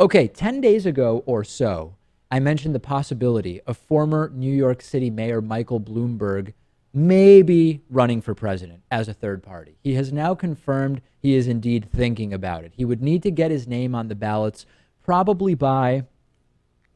Okay, 10 days ago or so, I mentioned the possibility of former New York City Mayor Michael Bloomberg maybe running for president as a third party. He has now confirmed he is indeed thinking about it. He would need to get his name on the ballots probably by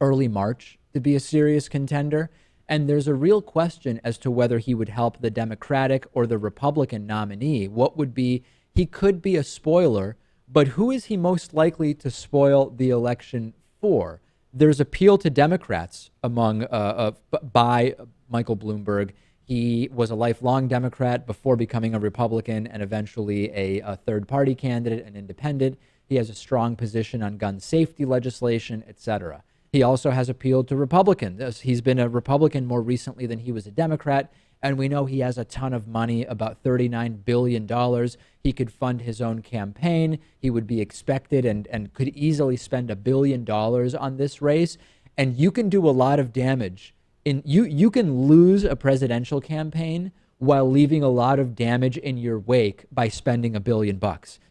early March to be a serious contender. And there's a real question as to whether he would help the Democratic or the Republican nominee. What would be, he could be a spoiler, but who is he most likely to spoil the election for? There's appeal to Democrats by Michael Bloomberg. He was a lifelong Democrat before becoming a Republican and eventually a third party candidate, an independent. He has a strong position on gun safety legislation, etc. He also has appealed to Republicans. He's been a Republican more recently than he was a Democrat, and we know he has a ton of money, about $39 billion. He could fund his own campaign. He would be expected and could easily spend $1 billion on this race. And you can do a lot of damage. You can lose a presidential campaign while leaving a lot of damage in your wake by spending $1 billion.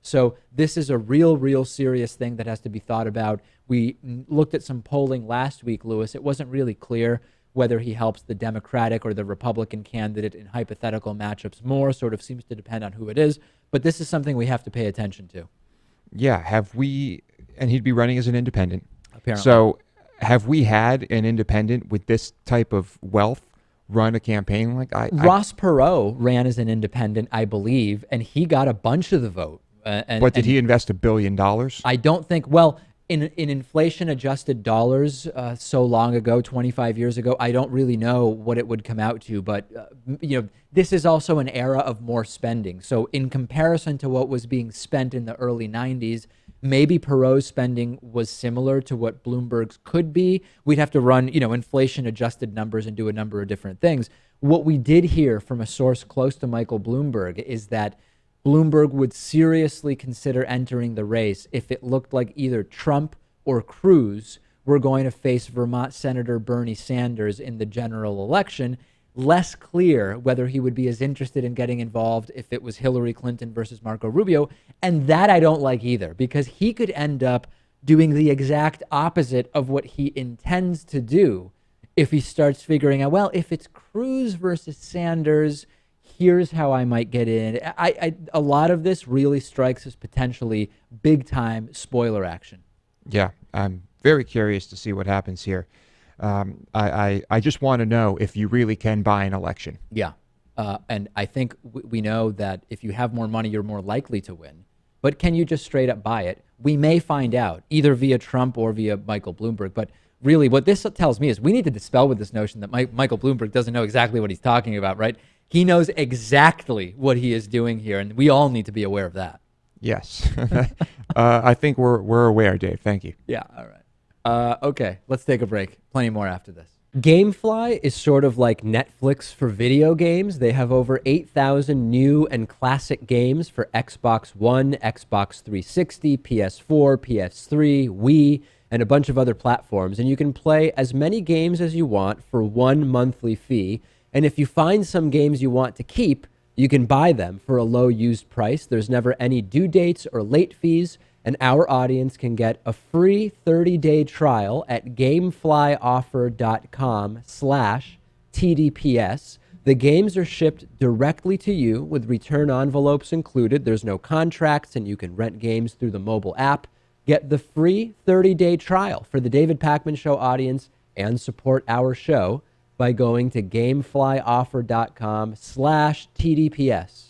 So this is a real serious thing that has to be thought about. We looked at some polling last week, Lewis. It wasn't really clear whether he helps the Democratic or the Republican candidate in hypothetical matchups more. Sort of seems to depend on who it is. But this is something we have to pay attention to. Yeah, and he'd be running as an independent. Apparently. So have we had an independent with this type of wealth run a campaign like Ross Perot ran as an independent, I believe, and he got a bunch of the vote. But did he invest $1 billion? I don't think, well, in inflation-adjusted dollars so long ago, 25 years ago, I don't really know what it would come out to. But, this is also an era of more spending. So in comparison to what was being spent in the early 90s, maybe Perot's spending was similar to what Bloomberg's could be. We'd have to run, inflation-adjusted numbers and do a number of different things. What we did hear from a source close to Michael Bloomberg is that Bloomberg would seriously consider entering the race if it looked like either Trump or Cruz were going to face Vermont Senator Bernie Sanders in the general election. Less clear whether he would be as interested in getting involved if it was Hillary Clinton versus Marco Rubio. And that I don't like either, because he could end up doing the exact opposite of what he intends to do if he starts figuring out, well, if it's Cruz versus Sanders, here's how I might get in. A lot of this really strikes as potentially big-time spoiler action. Yeah, I'm very curious to see what happens here. I just want to know if you really can buy an election. Yeah, and I think we know that if you have more money, you're more likely to win. But can you just straight up buy it? We may find out, either via Trump or via Michael Bloomberg. But really, what this tells me is we need to dispel with this notion that Michael Bloomberg doesn't know exactly what he's talking about, right? He knows exactly what he is doing here, and we all need to be aware of that. Yes. I think we're aware, Dave. Thank you. Yeah, all right. Okay, let's take a break. Plenty more after this. GameFly is sort of like Netflix for video games. They have over 8,000 new and classic games for Xbox One, Xbox 360, PS4, PS3, Wii, and a bunch of other platforms. And you can play as many games as you want for one monthly fee. And if you find some games you want to keep, you can buy them for a low used price. There's never any due dates or late fees, and our audience can get a free 30-day trial at gameflyoffer.com/TDPS. The games are shipped directly to you with return envelopes included. There's no contracts, and you can rent games through the mobile app. Get the free 30-day trial for the David Pakman Show audience and support our show by going to gameflyoffer.com/TDPS.